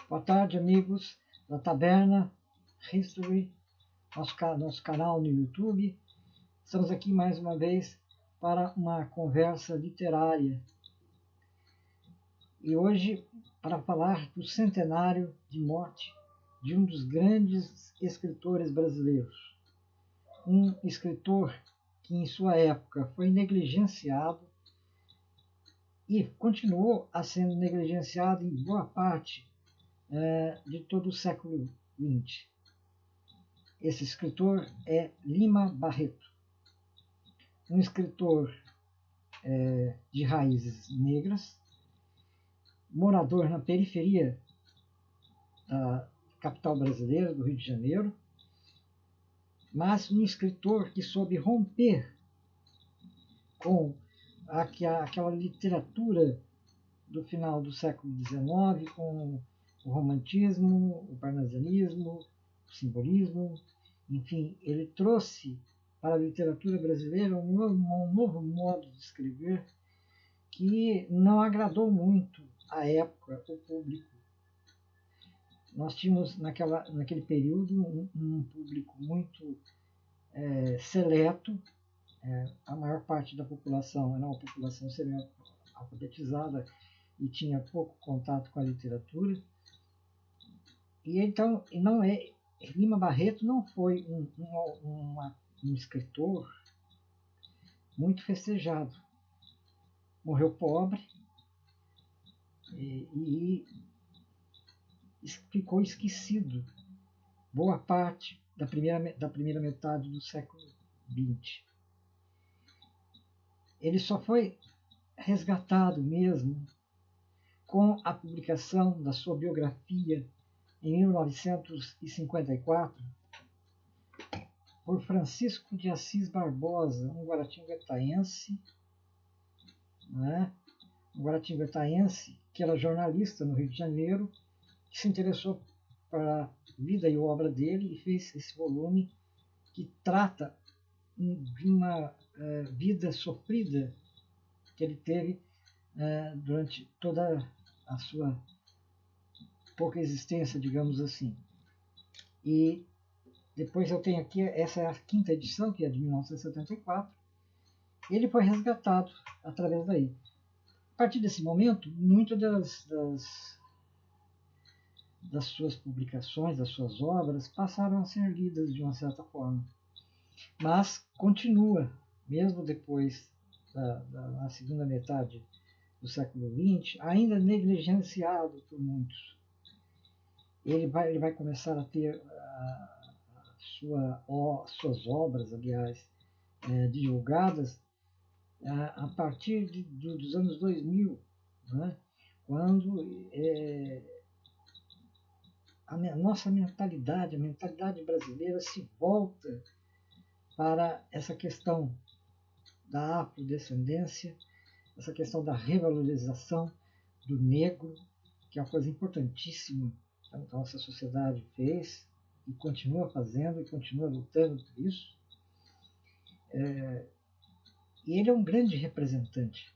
Boa tarde, amigos da Taberna History, nosso canal no YouTube. Estamos aqui mais uma vez para uma conversa literária. E hoje, para falar do centenário de morte de um dos grandes escritores brasileiros. Um escritor que em sua época foi negligenciado e continuou a sendo negligenciado em boa parte de todo o século XX. Esse escritor é Lima Barreto, um escritor de raízes negras, morador na periferia da capital brasileira, do Rio de Janeiro, mas um escritor que soube romper com aquela literatura do final do século XIX, com o romantismo, o parnasianismo, o simbolismo, enfim, ele trouxe para a literatura brasileira um novo modo de escrever que não agradou muito à época o público. Nós tínhamos naquele período um público muito seleto, a maior parte da população era uma população semi-alfabetizada e tinha pouco contato com a literatura. E então, Lima Barreto não foi um escritor muito festejado. Morreu pobre e ficou esquecido boa parte da primeira metade do século XX. Ele só foi resgatado mesmo com a publicação da sua biografia em 1954 por Francisco de Assis Barbosa, um guaratinguetaense, que era jornalista no Rio de Janeiro, que se interessou pela vida e obra dele e fez esse volume que trata de uma vida sofrida que ele teve durante toda a sua pouca existência, digamos assim. E depois eu tenho aqui, essa é a quinta edição, que é de 1974. Ele foi resgatado através daí. A partir desse momento, muitas das suas publicações, das suas obras, passaram a ser lidas de uma certa forma. Mas continua, mesmo depois da segunda metade do século XX, ainda negligenciado por muitos. Ele vai começar a ter suas obras, aliás, divulgadas a partir dos anos 2000, né? Quando a nossa mentalidade, a mentalidade brasileira se volta para essa questão da afrodescendência, essa questão da revalorização do negro, que é uma coisa importantíssima que a nossa sociedade fez e continua fazendo e continua lutando por isso. E ele é um grande representante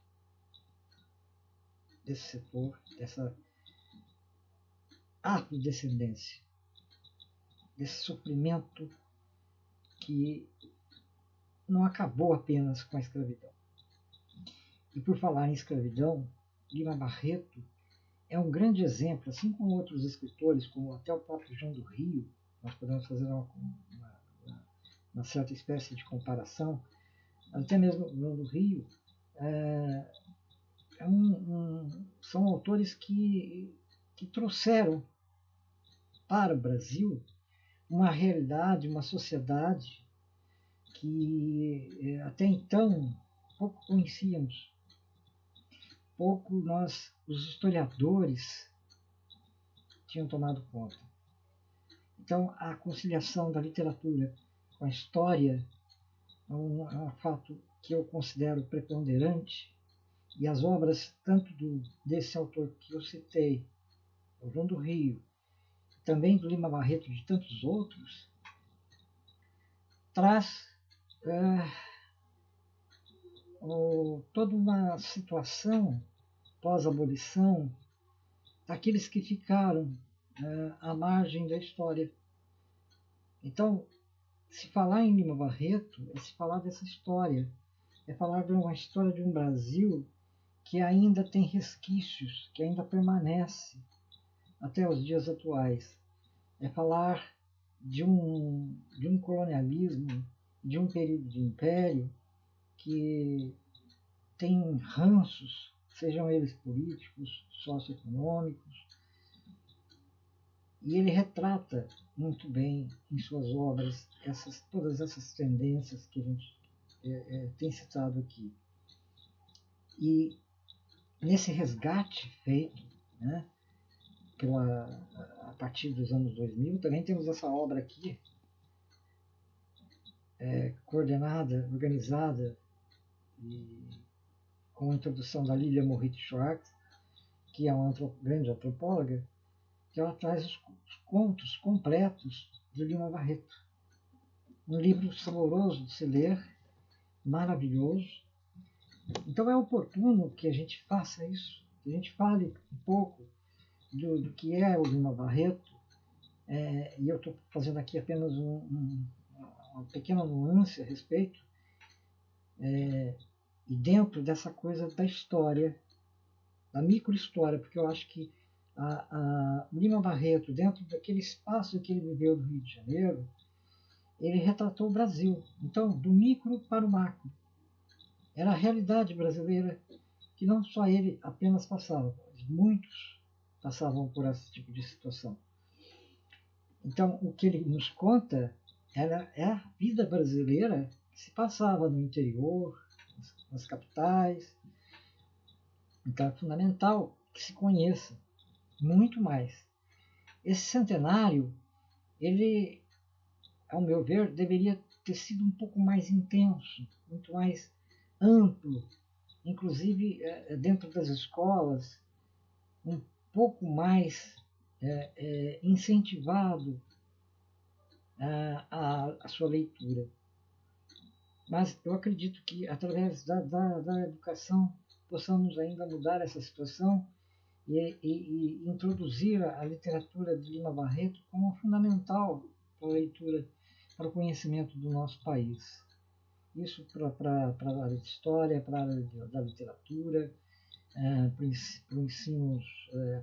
desse setor, dessa afrodescendência, desse sofrimento que não acabou apenas com a escravidão. E por falar em escravidão, Lima Barreto é um grande exemplo, assim como outros escritores, como até o próprio João do Rio. Nós podemos fazer uma certa espécie de comparação. Até mesmo o João do Rio são autores que trouxeram para o Brasil uma realidade, uma sociedade que até então pouco conhecíamos. Pouco nós, os historiadores, tinham tomado conta. Então, a conciliação da literatura com a história é um fato que eu considero preponderante, e as obras, tanto desse autor que eu citei, o João do Rio, também do Lima Barreto e de tantos outros, traz toda uma situação pós-abolição daqueles que ficaram à margem da história. Então, se falar em Lima Barreto é se falar dessa história, é falar de uma história de um Brasil que ainda tem resquícios, que ainda permanece até os dias atuais. É falar de um colonialismo, de um período de império que tem ranços, sejam eles políticos, socioeconômicos, e ele retrata muito bem em suas obras todas essas tendências que a gente tem citado aqui. E nesse resgate feito, né, a partir dos anos 2000, também temos essa obra aqui, coordenada, organizada, e com a introdução da Lilia Moritz-Schwartz, que é uma grande antropóloga, que ela traz os contos completos de Lima Barreto. Um livro saboroso de se ler, maravilhoso. Então é oportuno que a gente faça isso, que a gente fale um pouco do que é o Lima Barreto, e eu estou fazendo aqui apenas uma pequena nuance a respeito, e dentro dessa coisa da história, da microhistória, porque eu acho que o Lima Barreto, dentro daquele espaço que ele viveu no Rio de Janeiro, ele retratou o Brasil. Então, do micro para o macro. Era a realidade brasileira que não só ele apenas passava, mas muitos passavam por esse tipo de situação. Então, o que ele nos conta é a vida brasileira que se passava no interior, nas capitais. Então, é fundamental que se conheça muito mais. Esse centenário, ele, ao meu ver, deveria ter sido um pouco mais intenso, muito mais amplo, inclusive dentro das escolas, um pouco mais incentivado a sua leitura. Mas eu acredito que através da educação possamos ainda mudar essa situação e introduzir a literatura de Lima Barreto como fundamental para a leitura, para o conhecimento do nosso país. Isso para a área de história, para a área da literatura, para o ensino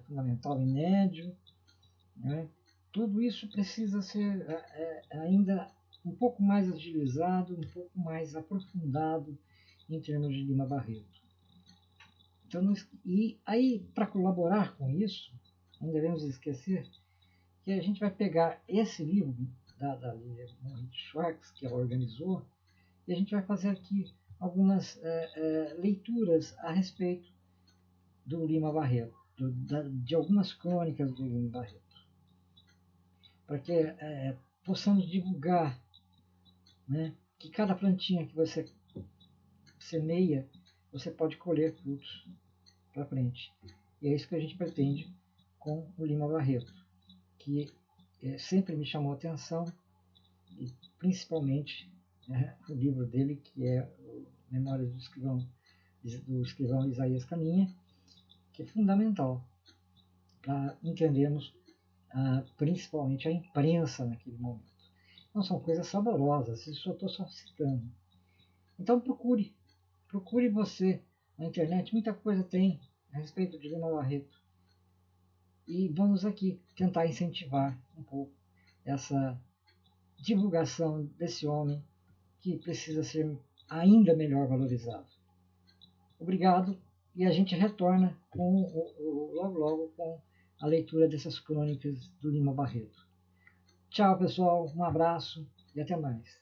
fundamental e médio, né? Tudo isso precisa ser ainda um pouco mais agilizado, um pouco mais aprofundado em termos de Lima Barreto. Então, e aí, para colaborar com isso, não devemos esquecer que a gente vai pegar esse livro da Lilia Moritz-Schwartz, que ela organizou, e a gente vai fazer aqui algumas leituras a respeito do Lima Barreto, de algumas crônicas do Lima Barreto, para que possamos divulgar, né, que cada plantinha que você semeia, você pode colher frutos para frente. E é isso que a gente pretende com o Lima Barreto, que sempre me chamou a atenção, e principalmente o livro dele, que é o Memórias do Escrivão Isaías Caminha, que é fundamental para entendermos principalmente a imprensa naquele momento. Não são coisas saborosas, isso eu estou só citando. Então procure você na internet, muita coisa tem a respeito de Lima Barreto. E vamos aqui tentar incentivar um pouco essa divulgação desse homem que precisa ser ainda melhor valorizado. Obrigado, e a gente retorna logo logo com a leitura dessas crônicas do Lima Barreto. Tchau, pessoal, um abraço e até mais.